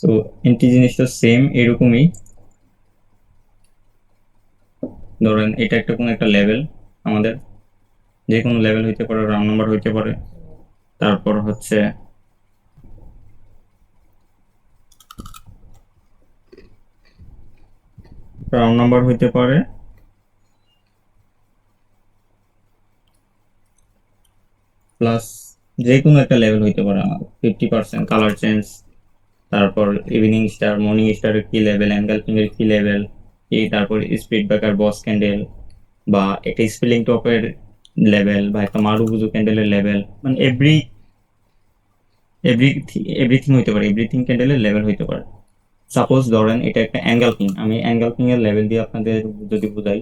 So entry জিনিসটা same এরকমই। ধরেন এটা একটা কোনো একটা লেভেল, আমাদের যে কোনো লেভেল হইতে পারে, রাউন্ড নাম্বার হইতে পারে, তারপর হচ্ছে রাউন্ড নাম্বার হইতে পারে, প্লাস যে কোনো একটা লেভেল হইতে পারে আমার 50% কালার চেঞ্জ, তারপর ইভিনিং স্টার, মর্নিং স্টারের কি লেভেল, এনগালফিং এর কি লেভেল, তারপর স্পিড ব্রেকার, বস ক্যান্ডেল, বা একটা স্পেলিং টপের লেভেল, বা একটা মারুবুজু ক্যান্ডেলের লেভেল, মানে এভরিথিং হইতে পারে, এভরিথিং ক্যান্ডেলের লেভেল হইতে পারে। সাপোজ ধরেন এটা একটা অ্যাঙ্গেলফিং, আমি অ্যাঙ্গেলফিং এর লেভেল দিয়ে আপনাদের যদি বুঝাই,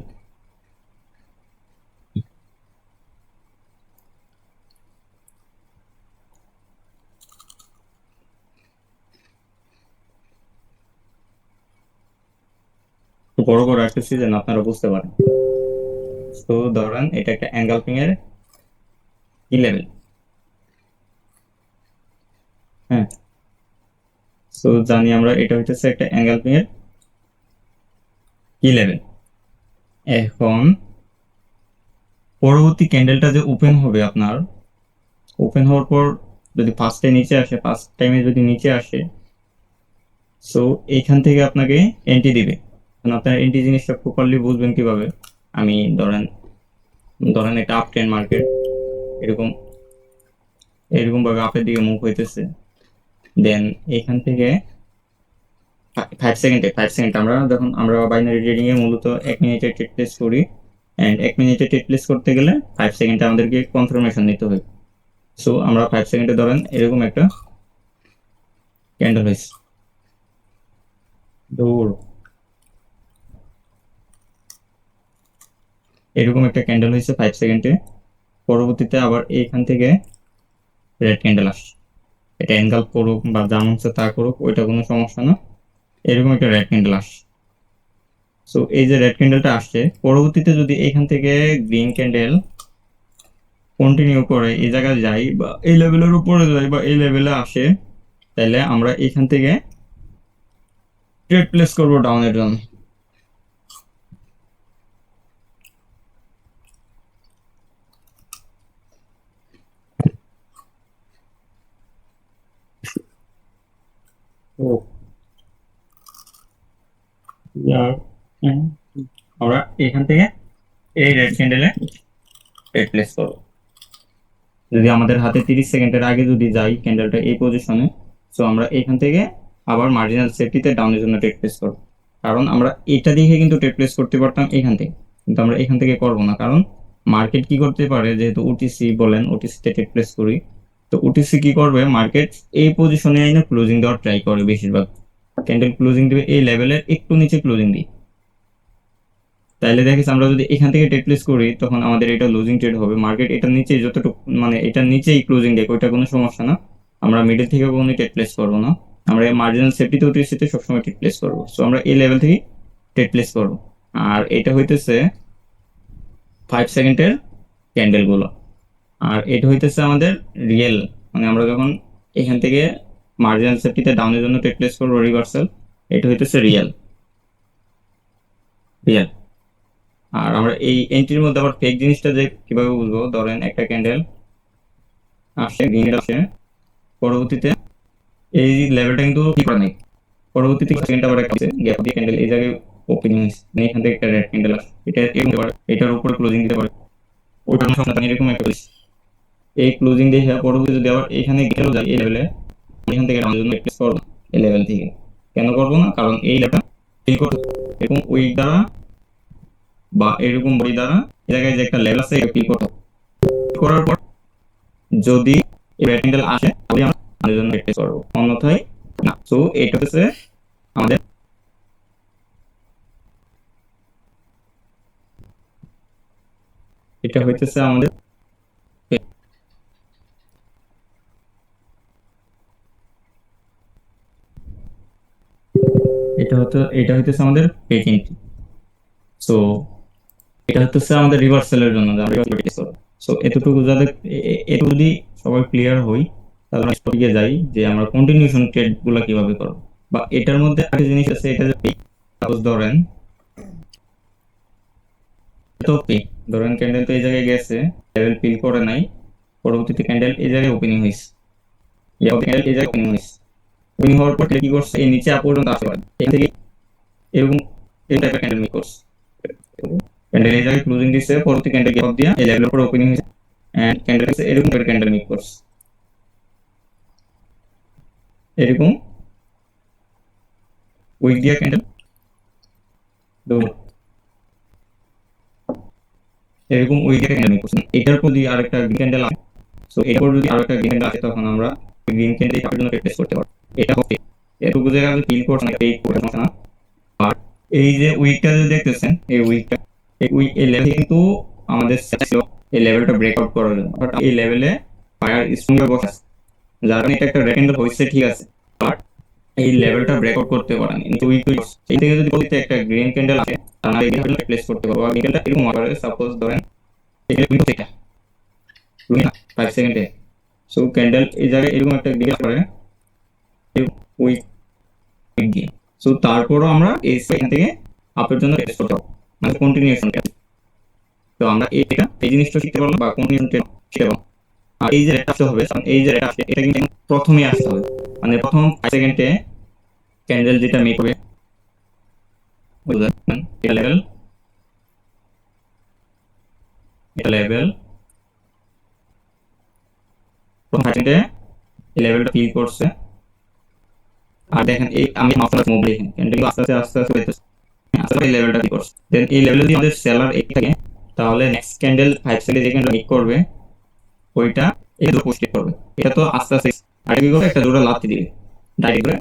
একটু বড় করে রাখতেছি যেন আপনারা বুঝতে পারেন। তো ধরেন এটা একটা অ্যাঙ্গেলফিং এর কি লেভেল, হ্যাঁ। সো জানি আমরা এটা হইতেছে একটা অ্যাঙ্গেলফিং এর কি লেভেল। এখন পরবর্তী ক্যান্ডেলটা যে ওপেন হবে আপনার, ওপেন হওয়ার পর যদি ফার্স্টে নিচে আসে, ফার্স্ট টাইমে যদি নিচে আসে, সো এইখান থেকে আপনাকে এন্ট্রি দিবে। এখন আপনার এন্ট্রি জিনিসটা প্রপারলি বুঝবেন কিভাবে, আমি ধরেন ধরেন এটা আপ ট্রেন্ড মার্কেট, এরকম এরকম ভাবে আপের দিকে মুভ হইতেছে, দেন এখান থেকে 5 সেকেন্ড আমরা যখন আমরা বাইনারি ট্রেডিং এ মূলত 1 মিনিটে ট্রেড প্লেস করি, এন্ড 1 মিনিটে ট্রেড প্লেস করতে গেলে 5 সেকেন্ডে আমাদেরকে কনফার্মেশন নিতে হয়। সো আমরা 5 সেকেন্ডে ধরেন এরকম একটা ক্যান্ডেল হয়েছে, দৌড় এরকম একটা ক্যান্ডেল হয়েছে 5 সেকেন্ডে। পরবর্তীতে আবার এইখান থেকে রেড ক্যান্ডেল আসছে, এটা এনগালফ করুক বা যা মন চায় তা করুক, ওইটা কোনো সমস্যা না, এরকম একটা রেড ক্যান্ডেল আসছে। সো এই যে রেড ক্যান্ডেলটা আসছে, পরবর্তীতে যদি এখান থেকে গ্রিন ক্যান্ডেল কন্টিনিউ করে এই জায়গায় যাই, বা এই লেভেলের উপরে যাই, বা এই লেভেলে আসে, তাহলে আমরা এখান থেকে ট্রেড প্লেস করবো ডাউনের জন্য। ও আমরা এখান থেকে এই রেড ক্যান্ডেলে ট্রেড প্লেস করবো। যদি আমাদের হাতে 30 সেকেন্ডের আগে যদি যাই ক্যান্ডেলটা এই পজিশনে, সো আমরা এখান থেকে আবার মার্জিনাল সেফটিতে ডাউনের জন্য ট্রেড প্লেস করবো। কারণ আমরা এটা দেখে কিন্তু ট্রেড প্লেস করতে পারতাম এখান থেকে, কিন্তু আমরা এখান থেকে করবো না, কারণ মার্কেট কি করতে পারে, যেহেতু ওটিসি বলেন, ওটিসিতে ট্রেড প্লেস করি, তো ওটিসি কি করবে, মার্কেট এই পজিশনে আইনা ক্লোজিং দেওয়ার ট্রাই করে বেশিরভাগ। ক্যান্ডেল ক্লোজিং দিবে এই লেভেলের একটু নিচে ক্লোজিং দিই, তাইলে দেখিস আমরা যদি এখান থেকে ট্রেড প্লেস করি তখন আমাদের এটা লুজিং ট্রেড হবে। মার্কেট এটার নিচে যতটুকু, মানে এটার নিচেই ক্লোজিং দেয়, ওইটা কোনো সমস্যা না, আমরা মিডল থেকে কোনো ট্রেড প্লেস করবো না, আমরা মার্জিনাল সেফটিতে ওটিসিতে সবসময় ট্রেড প্লেস করবো। সো আমরা এই লেভেল থেকে ট্রেড প্লেস করবো। আর এটা হইতেছে 5 সেকেন্ডের ক্যান্ডেল গুলো, আর এটা হইতেছে আমাদের রিয়েল, মানে আমরা যখন এখান থেকে মার্জিনাল সেফটিতে ডাউনের জন্য ট্রেড প্লেস করবো রিভার্সাল, এটা হইতেছে রিয়েল রিয়েল। আর আমরা এই এন্ট্রির মধ্যে আবার ফেক জিনিসটা যে কিভাবে বুঝবো, ধরেন একটা ক্যান্ডেল আসে, গ্রিন আসে, পরবর্তীতে এই লেভেলটা কিন্তু কি করে নাই, পরবর্তীতে সেকেন্ড আবার একটা গ্যাপ দিয়ে ক্যান্ডেল এই জায়গায় ওপেনিং হয়েছে, মানে এখান থেকে একটা রেড ক্যান্ডেল আসে, এটা এরকম হতে পারে, এটার উপরে ক্লোজিং দিতে পারে, ওইটা কোনো সমস্যা নেই, এরকম একটা হয়েছে। এই ক্লোজিং দেখে পরবর্তী যদি আবার এখানে গেলেও যায় এই লেভেলে, এখান থেকে আমাদের জন্য প্লেস করবো এই লেভেল থেকে। কেন করবো না, কারণ এই লেভেলটা ফিল করতে এরকম উইক দ্বারা বা এরকম বই দ্বারা এই জায়গায় যে একটা লেভেল আছে এটা ফিল করতে হবে। করার পর যদি এই রেক্টেঙ্গেল আসে তাহলে আমরা আমাদের জন্য প্র্যাকটিস করব, অন্যথায় না। সো এটা হচ্ছে আমাদের, এটা হইতেছে আমাদের, এটা হইতেছে আমাদের পেজ এন্ট্রি। সো এটা হচ্ছে আমাদের রিভার্সালের জন্য যে আমরা প্র্যাকটিস করব। সো এতটুকু যাদের এটুকু যদি সবাই ক্লিয়ার হই, তাহলে আমরা টপিকে যাই যে আমরা কন্টিনিউশন ট্রেড গুলা কিভাবে করব। বা এটার মধ্যে একটা জিনিস আছে, এটা যদি সাপোজ ধরেন তো ধরেন ক্যান্ডেল তো এই জায়গায় গেছে, লেভেল ফিল করে নাই, পরবর্তীতে ক্যান্ডেল এই জায়গায় ওপেনিং হয়েছে, ক্যান্ডেল এই জায়গায় ওপেনিং হয়েছে, ওপেনিং হওয়ার পর কি করছে, এই নিচে আপ পর্যন্ত আসতে পারে, এখান থেকে এরকম এই টাইপের ক্যান্ডেল মেক করছে, ক্যান্ডেল এই জায়গায় ক্লোজিং দিচ্ছে, পরবর্তী ক্যান্ডেল গ্যাপ দিয়ে এই লেভেলের উপর ওপেনিং হয়েছে, এন্ড ক্যান্ডেল এরকম করে ক্যান্ডেল মেক করছে, এরকম উইক দিয়া ক্যান্ডেল, এরকম উইক দিয়া ক্যান্ডেল মেক করছে। এটার উপর যদি আরেকটা গ্রিন ক্যান্ডেল আসে, সো এটার উপর যদি আরেকটা গ্রিন ক্যান্ডেল আসে, তখন আমরা গ্রিন ক্যান্ডেল কাটার জন্য রিপ্লেস করতে পারবো। এটা হচ্ছে এটুকু জায়গা যদি ফিল করছেন, এই করে সমস্যা না। আর এই যে উইকটা যে দেখতেছেন, এই উইকটা, এই লেভেল কিন্তু আমাদের এই লেভেলটা ব্রেকআউট করার জন্য, এই লেভেলে ফায়ার স্ট্রংলি বসে আছে, যার কারণে এটা একটা রেড ক্যান্ডেল হয়েছে, ঠিক আছে, বাট এই লেভেলটা ব্রেকআউট করতে পারেনি, কিন্তু উইক এই থেকে যদি বলতে একটা গ্রিন ক্যান্ডেল আসে, তাহলে এই ক্যান্ডেলটা রিপ্লেস করতে পারবো। আর ক্যান্ডেলটা এরকম হবে, সাপোজ ধরেন এটা কিন্তু এটা 5 সেকেন্ডে, সো ক্যান্ডেল এই জায়গায় এরকম একটা দিকে করে উইক দিয়ে, সো তারপরও আমরা এই সেখান থেকে আপের জন্য টেস্ট করতে পারবো, মানে কন্টিনিউশন টেস্ট। তো আমরা এই জিনিসটা শিখতে পারলাম বা কন্টিনিউশন টেস্ট শিখতে পারলাম। আর এই যে রেটটা আসতে হবে, এই যে রেটটা আসছে, এটা কিন্তু প্রথমেই আসতে হবে, মানে প্রথম 5 সেকেন্ডে ক্যান্ডেল যেটা মেক হবে, বুঝলেন, এটা লেভেল, এটা লেভেল, প্রথম 5 সেকেন্ডে এই লেভেলটা ফিল করছে। আর দেখেন এই আমি মাউসটা মুভ দেখেন, ক্যান্ডেল আস্তে আস্তে আস্তে আস্তে হইতেছে, আস্তে আস্তে এই লেভেলটা ফিল করছে। দেন এই লেভেলে যদি আমাদের সেলার এই থাকে, তাহলে নেক্সট ক্যান্ডেল 5 সেকেন্ডে যে ক্যান্ডেল মেক করবে, ওইটা এই যে পোস্ট করবে, এটা তো আস্তে আস্তে আর কি করবে, একটা জোড়া লাথি দিবে, ডাইরেক্ট করে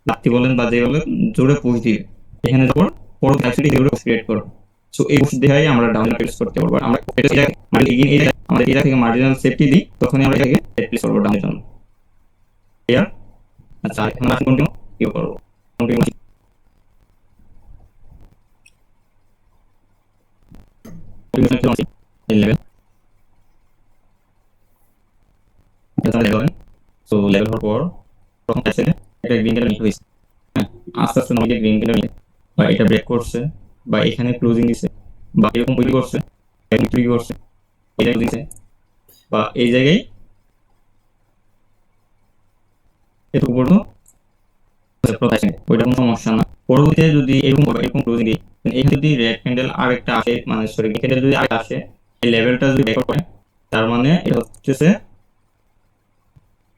লাথি বলেন বা যে বলেন, জোরে পুশ দিবে, এখানে যখন পরবর্তী অ্যাকচুয়ালি জোরে পুশ ক্রিয়েট করবে। সো এই পুশ দেখাই আমরা ডাউন প্লেস করতে পারবো। আমরা এটা মানে এগেইন এই আমাদের এটা থেকে মার্জিনাল সেফটি দিই, তখনই আমরা এটাকে প্লেস করবো ডাউনের জন্য। ক্লিয়ার? আচ্ছা, এখন আমরা কন্টিনিউ কি করব, কন্টিনিউ এই লেভেল, এটা লেভেল, সো লেভেল হওয়ার পর প্রথম আসলে একটা গ্রিন কালার নিতে হয়েছে, হ্যাঁ, আস্তে আস্তে আমাকে গ্রিন কালার নিতে, বা এটা ব্রেক করছে, বা এখানে ক্লোজিং দিছে, বা এরকম তৈরি করছে, এরকম তৈরি করছে, এটা দিছে, বা এই জায়গায় এটুকু পর্যন্ত ওইটা কোনো সমস্যা না। পরবর্তীতে যদি এরকম ক্লোজিং দিই, এখানে যদি রেড ক্যান্ডেল আরেকটা আসে, মানে সরি গ্রিন ক্যান্ডেল যদি আরেকটা আসে, এই লেভেলটা যদি ব্রেকআউট করে, তার মানে এটা হচ্ছে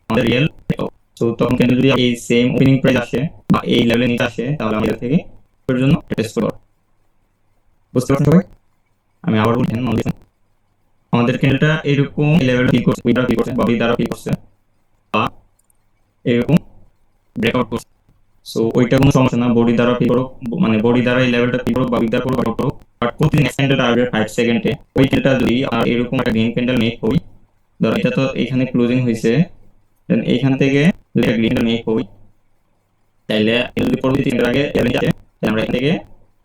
আমাদের রিয়েল ব্রেকআউট। সো তখন ক্যান্ডেল যদি এই সেম ওপেনিং প্রাইস আসে বা এই লেভেলের নিচে আসে, তাহলে আমরা থেকে এর জন্য টেস্ট করব। বুঝতে পারছেন সবাই? আমি আবার বলছি, মন দিয়ে আমাদের ক্যান্ডেলটা এরকম লেভেলটা ফিল করছে, উইডার ফিল করছে, বা বি দ্বারা ফিল করছে, বা এরকম ব্রেকআউট করছে। সো ওইটা কোনো সমস্যা না, বডি দ্বারা ফিল করুক, মানে বডি দ্বারা এই লেভেলটা ফিল করুক বা উইক দ্বারা ব্রেকআউট করুক, বাট প্রতিদিন এক্সটেন্ডেড টার্গেট 5 সেকেন্ডে ওই ক্যান্ডেলটা যদি আর এরকম একটা গ্রিন ক্যান্ডেল মেক করি, ধরো এটা তো এখানে ক্লোজিং হয়েছে, দেন এইখান থেকে যদি একটা গ্রিন ক্যান্ডেল মেক করি, তাইলে যদি পরবর্তী তিনটার আগে লেভেল আসে, তাহলে আমরা এখান থেকে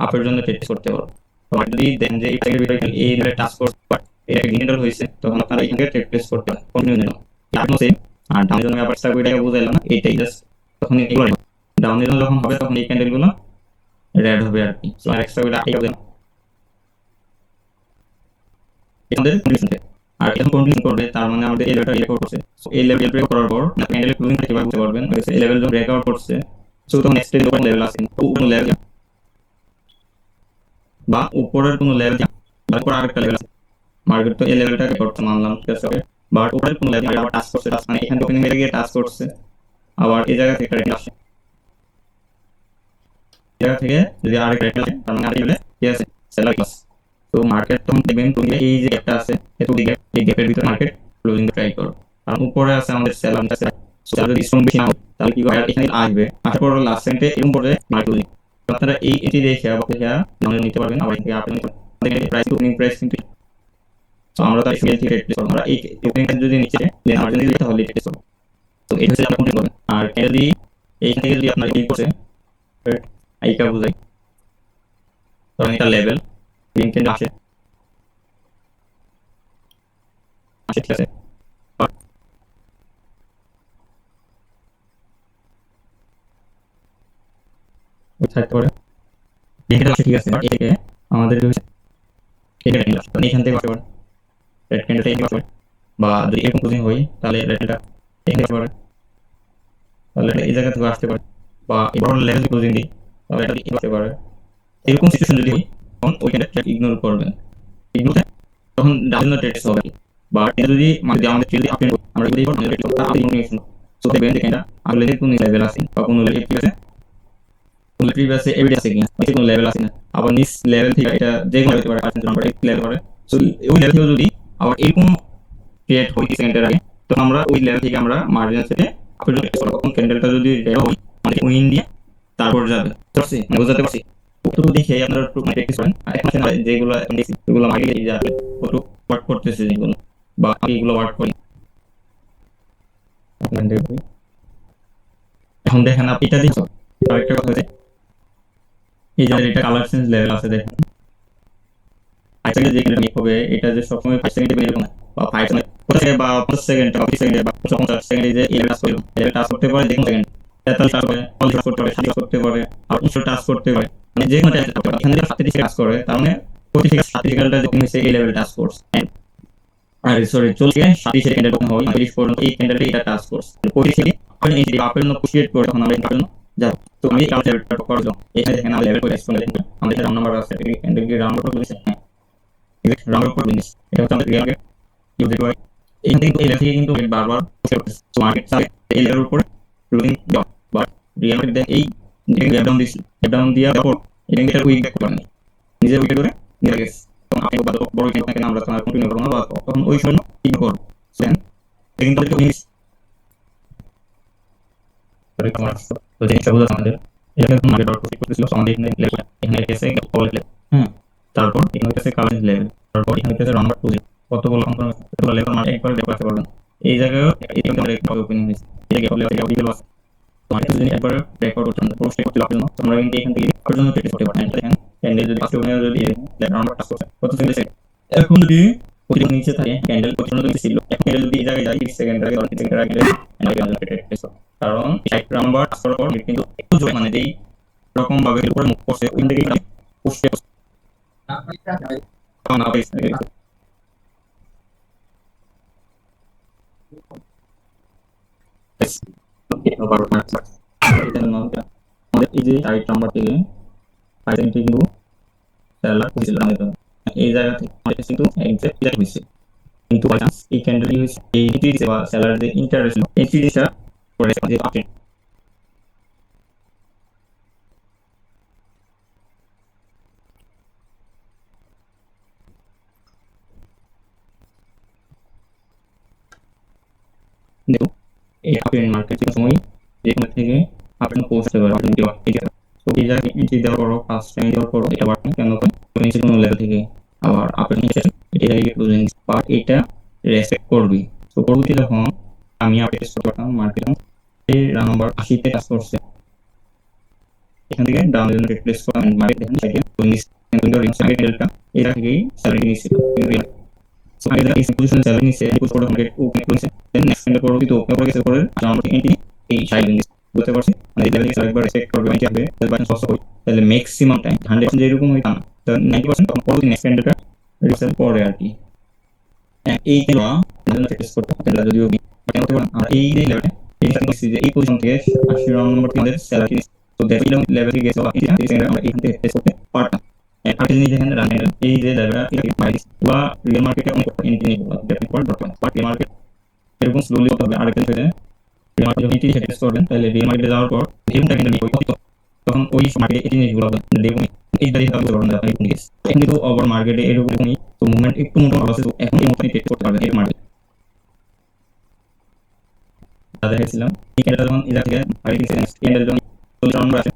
আপের জন্য টেস্ট করতে পারবো। আর যদি দেন যে এই প্যাকেটের ভিতরে এই লেভেল টাচ করছে, বাট এটা গ্রিন ক্যান্ডেল হয়েছে, তখন আপনারা এখান থেকে টেস্ট করতে পারেন কন্টিনিউ জন্য। আপনি সেম, আর ডাউনের জন্য আবার স্টার ওইটাকে বুঝাইলাম না, এইটাই জাস্ট তখন এগুলো ডাউনের জন্য যখন হবে, তখন এই ক্যান্ডেলগুলো রেড হবে আর কি। সো আর এক্সট্রা ওইটা আইডিয়া দেন আমাদের কন্ডিশন, আর এখন কন্টিনিউ করবে, তার মানে আমাদের এই লেভেলটা ব্রেকআউট করছে। সো এই লেভেল ব্রেক করার পর ক্যান্ডেলের ক্লোজিংটা কিভাবে বুঝতে পারবেন, এই লেভেল যখন ব্রেকআউট করছে, সো তখন নেক্সট লেভেল আছে, উপর লেভেল বা উপরের কোনো লেভেল, বা উপর আরেকটা লেভেল আছে, মার্কেট তো এই লেভেলটাকে করতে মানলাম, ঠিক আছে, বাট উপরের কোনো লেভেল আবার টাচ করছে, টাচ মানে এখানে ওপেনিং হয়ে গিয়ে টাচ করছে, আবার এই জায়গা থেকে একটা রেট আসে, এই জায়গা থেকে যদি আরেকটা রেট আসে, তার মানে আরেক লেভেলে কি আছে, সেলার ক্লাস। তো মার্কেট তখন দেখবেন তুমি এই যে একটা আছে, এত দিকে এই গ্যাপের ভিতরে মার্কেট ক্লোজিং ট্রাই করো, কারণ উপরে আছে আমাদের সেলার আছে, সেলার যদি স্ট্রং বেশি না হয়, তাহলে কি হয়, এখানে আসবে, আসার পর লাস্ট সেন্টে এরকম পরে মার্কেট ক্লোজিং, আপনারা এই এটি দেখে আবার দেখে নামে নিতে পারবেন, আবার থেকে আপনি প্রাইস ওপেনিং প্রাইস কিন্তু। তো আমরা তার সিএলটি রেট প্লেস করব, আমরা এই ওপেনিং যদি নিচে দেন আমরা যদি তাহলে টেস্ট করব। তো এটা হচ্ছে আপনি করবেন। আর যদি এইখান থেকে যদি আপনার এই করছে আইকা বুঝাই, তখন এটা লেভেল গ্রিন ক্যান্ডেল আসে, আসে, ঠিক আছে, থাকতে পারে, এটা ঠিক আছে, বাট এটাকে আমাদের এটা এখান থেকে আসতে পারে, রেড ক্যান্ডেলটা এখানে আসতে পারে, বা যদি এরকম পজিশন হয় তাহলে রেডটা এখানে আসতে পারে, তাহলে এই জায়গা থেকে আসতে পারে, বা এই বড় লেভেল পজিশন দিই তাহলে এটা এখানে আসতে পারে। এরকম সিচুয়েশন যদি হয় তখন ওই ক্যান্ডেলটা ইগনোর করবেন, ইগনোর তখন ডাউন ট্রেড হবে। বাট এটা যদি মানে আমাদের ট্রেড আপনি আমরা যদি আমাদের ট্রেড করতে আপনি নিয়ে আসুন, সো দেখবেন যে এটা আসলে কোন লেভেল আছে বা কোন লেভেল ঠিক আছে, কোন প্রিভিয়াস এভিডেন্স আছে কিনা, এটা কোন লেভেল আছে না, আবার নিচ লেভেল থেকে এটা যে কোনো হতে পারে, পার্সেন্ট নাম্বার এক লেভেল করে। সো ওই লেভেল থেকে যদি আবার এরকম ক্রিয়েট হয় সেকেন্ডের আগে, তো আমরা ওই লেভেল থেকে আমরা মার্জিন সেটে আপনি যদি তখন ক্যান্ডেলটা যদি রেড হয় আমাদের উইন দিয়ে তারপর যাবে, বুঝতে পারছি মানে বুঝাতে পারছি। ওটুকু দেখে আপনারা একটু প্র্যাকটিস করেন। আর এখন যেগুলো এখন দেখছি ওগুলো মার্কেটে এই যে ওটু ওয়ার্ক করতেছে যেগুলো, বা আমি এগুলো ওয়ার্ক করি। এখন দেখেন আপনি এটা দেখো, আরেকটা কথা হচ্ছে এই যে এটা কালার চেঞ্জ লেভেল আছে দেখেন, 5 সেকেন্ড যে ক্লিক হবে এটা যে সবসময় 5 সেকেন্ডে এরকম না, বা 5 সেকেন্ড বা 5 সেকেন্ড বা 20 সেকেন্ড বা 50 সেকেন্ড যে এই টাস্ক করবে, এই টাস্ক করতে পারে দেখুন সেকেন্ড 43 টাস্ক করে, 40 করতে পারে, 60 করতে পারে, আর 19 টাস্ক করতে পারে, মানে যে কোনো টাস্ক করতে পারে। এখানে 37 টাস্ক করে, তার মানে প্রতি থেকে 37 সেকেন্ডটা যে হইছে এই লেভেল টাস্ক ফোর্স, আর সরি 40 থেকে 37 সেকেন্ডের কথা হয় 30 পর্যন্ত এই ক্যান্ডেলটা এটা টাস্ক ফোর্স, প্রতি থেকে আপনি এই যে আপেল নো পুশিয়েট করে তখন আমরা আপেল নো যাব। তো আমি কাল লেভেলটা করার জন্য এখানে দেখেন আমরা লেভেল করে এক্সপ্লেন দেখেন আমাদের রাউন্ড নাম্বার আছে, ক্যান্ডেল কি রাউন্ড নাম্বার বলেছে, রাউন্ড করে দিন, এটা হচ্ছে আমাদের রিয়াল ইউজ করে এখান থেকে এই লেভেল থেকে কিন্তু বারবার তো মার্কেট চালে এই লেভেলের উপরে রুলিং দাও, বাট রিয়াল মার্কেট দেন এই গ্যাপ ডাউন দিছি, গ্যাপ ডাউন দেওয়ার পর এটা কিন্তু উইক ব্যাক করে নিজের উইকে করে নিয়ে গেছে, তখন আপনি বড় ক্যান্ডেল আমরা কন্টিনিউ করব না, বা তখন ওই সময় কি করব দেন কিন্তু এটা মিস করে তোমার তো যে সবুজ আমাদের এটা মার্কেট ডট করতেছিল আমাদের এখানে লেভেল এখানে এসে কল লেভেল, হ্যাঁ, তারপর এখানে হচ্ছে কারেন্ট লেভেল, তারপর এখানে হচ্ছে রাউন্ড 2 কতগুলো কতগুলো লেভেল মানে একবার বের করতে পারবেন। এই জায়গায় এই আমাদের একটা ওপেনিং হয়েছে, এটা গ্যাপ লেভেল এটা ডিটেইল আছে, তো আমি যদি একবার ব্রেক আউট করতে পোস্ট করতে লাগবে না, তোমরা কিন্তু এখান থেকে পর্যন্ত ট্রেড করতে পারবেন। দেখেন ক্যান্ডেল যদি ফার্স্ট ওপেনিং যদি রাউন্ড টাচ করছে কত সেকেন্ড আছে, এখন যদি প্রতিদিন নিচে থাকে ক্যান্ডেল পর্যন্ত যদি ছিল, এখন ক্যান্ডেল যদি এই জায়গায় যায় 30 সেকেন্ড আগে 30 সেকেন্ড আগে ক্যান্ডেল আমাদের ট্রেড করতে, কারণ এক নাম্বার টাচ করার পর কিন্তু একটু জোরে মানে যেই রকম ভাবে উপরে মুভ করছে ওখান থেকে পোস্ট না আমাদের এই যে রাইট নাম্বার থেকে 5 সেকেন্ড কিন্তু সেলার হয়েছিল আমাদের এই জায়গা থেকে আমাদের কিন্তু এক্সাক্ট এটা হয়েছে, কিন্তু বাই চান্স এই ক্যান্ডেল হয়েছে এই এন্ট্রি দিছে বা সেলার যে ইন্টারেস্ট ছিল এন্ট্রি দিছে পরে যে আপডেট দেখো এই আপডেট মার্কেটের সময় যে কোনো থেকে আপনি পোস্ট করতে পারেন আপনি তো এই জায়গায় এন্ট্রি দেওয়ার পর ফার্স্ট টাইম দেওয়ার পর এটা বাড়বে কেন করে নিচে কোনো লেভেল থেকে আবার আপনি নিচে এটা জায়গায় বুঝলেন বাট এটা রেসপেক্ট করবি, তো পরবর্তী যখন আমি আপডেট করতে পারতাম মার্কেট এই নাম্বার 80 তে কাজ করছে, এখান থেকে ডাউন জন্য রিপ্লেস করা মার্কেট দেখেন সাইডে তো নিচ কিন্তু রিংস আগে ডেল্টা এটা থেকেই স্যালারি নিচ্ছে, সো আগে এই পজিশন স্যালারি নিচ্ছে এই পজিশন মার্কেট ওপেন করেছে দেন নেক্সট টাইম পরবর্তীতে ওপেন করে গেছে পরে আমরা এন্ট্রি এই সাইড নিচ্ছে, বুঝতে পারছি মানে এই লেভেল একবার রেসপেক্ট করবে এন্ট্রি হবে তাহলে সস্তা হয়, তাহলে ম্যাক্সিমাম টাইম 100% যেরকম হয় তা না, তো 90% তখন পরবর্তী নেক্সট টাইমটা রিসেল পরে আর কি এই কেন জন্য টেস্ট করতে হবে যদিও কেন করতে পারেন আমরা এই যে লেভেলে এই নিচ্ছি যে এই পজিশন থেকে 80 রাউন্ড নম্বর আমাদের স্যালারি, তো দেখি লেভেল থেকে গেছে এই আমরা এখান থেকে টেস্ট করতে পারতাম। আর জিনিস দেখেন রান এই যে লেভেলটা এটা মাইনাস বা রিয়েল মার্কেটে অনেক এন্ট্রি নিয়ে দেখেন পর ডট বাট রিয়েল মার্কেট এরকম স্লোলি হতে হবে আরেকটা থেকে রিয়েল মার্কেট যখন এন্ট্রি টেস্ট করবেন তাহলে রিয়েল মার্কেটে যাওয়ার পর এরকমটা কিন্তু নিয়ে তখন ওই মার্কেটে এই জিনিসগুলো দেখুন এই দাঁড়িয়ে থাকতে পারবেন আপনি গেস কিন্তু ওভার মার্কেটে এরকমই তো মুভমেন্ট একটু মোটা আছে, তো এখন এই মোটাই টেস্ট করতে পারবেন এই মার্কেট দেখাইছিলাম এই ক্যান্ডেল যখন এই জায়গা থেকে আরেকটি ক্যান্ডেল যখন 40 রাউন্ড আসে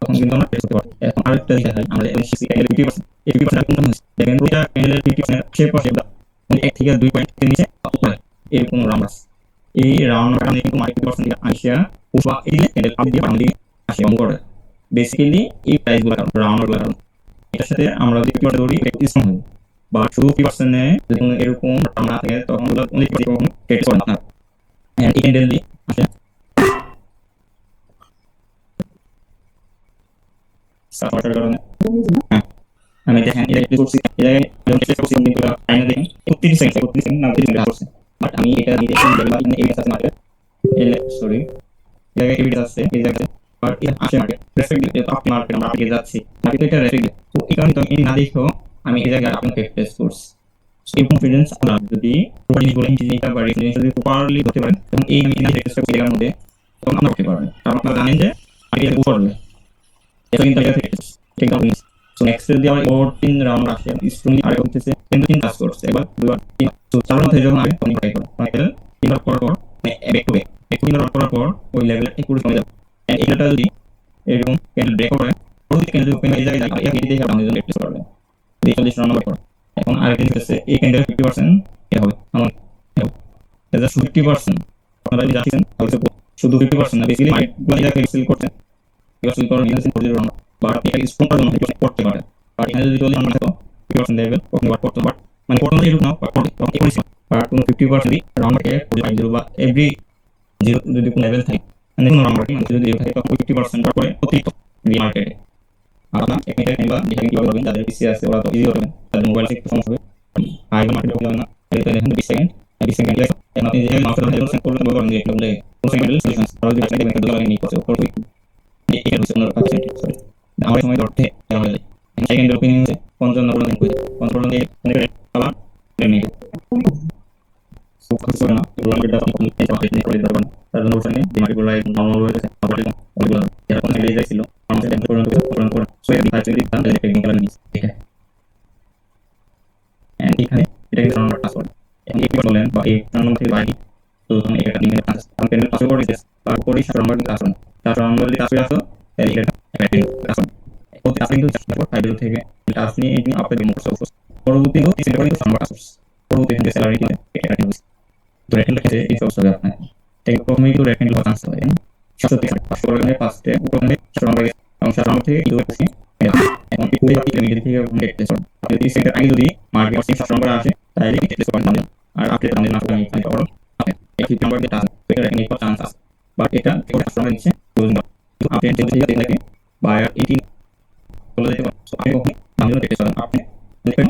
তখন কিন্তু আমরা টেস্ট করতে পারি। এখন আরেকটা দেখাই আমরা এই ক্যান্ডেল 50% 80% কোনটা হচ্ছে দেখেন ওইটা ক্যান্ডেলের 50% শেপ পর শেপ দাও মানে 1 থেকে 2 পয়েন্ট নিচে উপরে এরকম রাউন্ড আছে, এই রাউন্ড কারণে কিন্তু মার্কেট 50% থেকে আইসা পুষবা এই ক্যান্ডেল আপ দিয়ে বাউন্ড দিয়ে আসে অঙ্ক করে বেসিক্যালি এই প্রাইসগুলো কারণ রাউন্ডগুলো কারণ এটার সাথে আমরা যদি 50% ধরি স্ট্রং হবে, বা শুধু 50% এ যদি এরকম রাউন্ড না থাকে তখন ওগুলো অনেক ট্রেড করে না এই ক্যান্ডেল দিয়ে আসে সমস্যার কারণে হ্যাঁ আমি দেখেন এটা একটু করছি এই জায়গায় যখন চেষ্টা করছি কিন্তু টাইমে দেখেন 31 সেকেন্ড না 30 সেকেন্ড আসছে বাট আমি এটা দিয়ে লেভেল এই সাথে মার্কেট সরি এই জায়গায় এভিডেন্স আছে এই জায়গায় আর এটা আসে মার্কেট রেসপেক্ট দিতে তো আপনি মার্কেট আমরা আগে যাচ্ছি মার্কেট এটা রেসপেক্ট দিতে তো এই কারণে তো আমি না দেখো আমি এই জায়গায় আপনাকে টেস্ট করছি এই কনফিডেন্স আমরা যদি প্রপার জিনিসগুলো ইঞ্জিনিয়ার বা রেফারেন্স যদি প্রপারলি ধরতে পারেন এবং এই আমি টেস্ট করছি এর মধ্যে তখন আমরা করতে পারবেন কারণ আপনারা জানেন যে আগে উপরলে এটা কিন্তু এটা থেকে ঠিক আছে সো নেক্সট যদি আমরা 14 রাউন্ড আসে স্ট্রংলি আগে হচ্ছে কিন্তু তিন কাজ করছে এবার দুবার তিন সো চার মধ্যে যখন আগে তখন ট্রাই করো মানে তিনবার পর পর ব্যাক টু ব্যাক তিনবার করার পর ওই লেভেলে একটু কমে যাবে এন্ড এটা যদি এরকম ক্যান্ডেল ব্রেক করে প্রতি ক্যান্ডেল ওপেন হয়ে যায় আর এটা দেখে আপনি যদি প্লেস করবেন 40 রাউন্ড পর এখন আরেকটা হচ্ছে এই ক্যান্ডেল 50% এ হবে আমার এটা 50% আপনারা যদি যাচ্ছেন তাহলে শুধু 50% না বেসিক্যালি মার্কেট গুলো যা সেল করতে এবার শুরু করুন ইনভেস্ট করে রাউন্ড বা আপনি একটা স্ট্রং জন্য করতে পারেন আর এখানে যদি চলে আমরা তো 50% লেভেল আপনি ওয়ার্ক করতে পারেন মানে প্রথমে এরকম না করতে তখন এই পরিসীমা আর কোনো 50% দি রাউন্ড কে 45 বা এভরি জিরো যদি কোনো লেভেল থাকে মানে কোনো রাউন্ড মানে যদি থাকে তখন 50% করে অতিরিক্ত দি মার্কেটে আর না এখানে কিংবা যেখানে কিভাবে করবেন যাদের পিসি আছে ওরা তো ইজি করবেন তাদের মোবাইল থেকে একটু সমস্যা হবে হাই মার্কেটে হবে না এটা দেখেন 20 সেকেন্ড 20 সেকেন্ড লাগে এখন আপনি যে মাউসের হেডফোন সেট করলে বলবেন যে একদম লাগে 2 সেকেন্ড সলিউশন আর যদি আপনি দেখেন ডলার নিয়ে করতে করতে এটা হচ্ছে অন্য কাছে সরি আমার সময় ধরতে আমাদের সেকেন্ড ওপেনিং হচ্ছে 55 পর্যন্ত কই 55 দিয়ে অনেক আবার নেই সুপার সুপার না রোলার ডেটা আপনি এটা আপনি করে দিতে পারবেন তার জন্য ওখানে ডিমান্ড গুলো নরমাল হয়ে গেছে আবার এগুলো এরকম হয়ে যাচ্ছিল আমাদের ডেটা পর্যন্ত সো এই ফাইল থেকে দাম টেকনিক্যাল নিস ঠিক আছে এন্ড এখানে এটা কি নরমাল পাসওয়ার্ড এন্ড এই বলেন বা এই নরমাল থেকে বাইরে তো তুমি এটা নিয়ে কাজ আমি পেনের পাসওয়ার্ড দিতেছি তারপরে সাধারণত কাজ করুন সাধারণত যদি কাজ করে আসো তাহলে এটা একটা কাজ প্রতি আপনি কিন্তু চেষ্টা করুন ফাইল থেকে এটা আপনি এই আপনি ডেমো করতে পরবর্তী তো সেটা করে সামনে আসবে পরবর্তী যে স্যালারি করে এটা নিউজ তো রেটিং লিখে এই সব হবে আপনার তাই প্রথমেই তো রেটিং লওয়া চান্স হবে 700 করে মানে ফার্স্টে উপরে 7 নম্বরে এবং 7 নম্বর থেকে ইউএস আছে এখন কি করে আপনি মিডিয়া থেকে দেখতে চান আপনি যদি সেটা আগে যদি মার্কেট 7 নম্বরে আসে তাহলে টেস্ট করতে পারেন আর আপনি আমাদের না করে আমি করব আপনি এই নাম্বার দিয়ে টাস্ক এটা রেটিং এর চান্স আছে বাট এটা থেকে 7 নম্বরে নিচে ইউজ না তো আপনি যদি দেখে বায়ার 18 বলে দিতে পারেন সো আপনি ওখানে নাম দিলে টেস্ট করেন আপনি দেখেন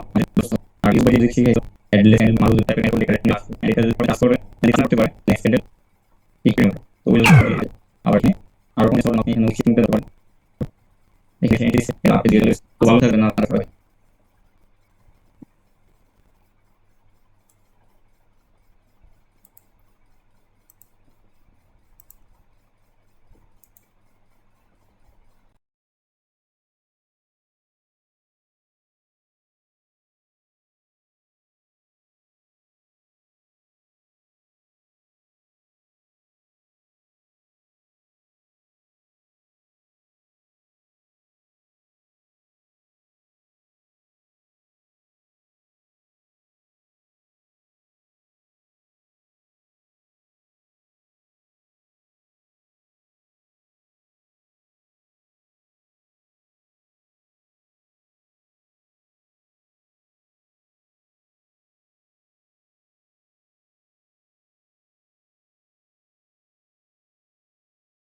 আর ইউএস যদি শিখে অ্যাড্রেস এন্ড মারুল টাইপের একটা রেটিং আছে এটা যদি কাজ করে লিখতে করতে পারে নেক্সট এন্ড ঠিক আছে তো ওই আবার কি আর কোনো সব আপনি এখানে শিখতে পারেন এখানে আপনি দিয়ে দিলে ভালো থাকবেন আপনার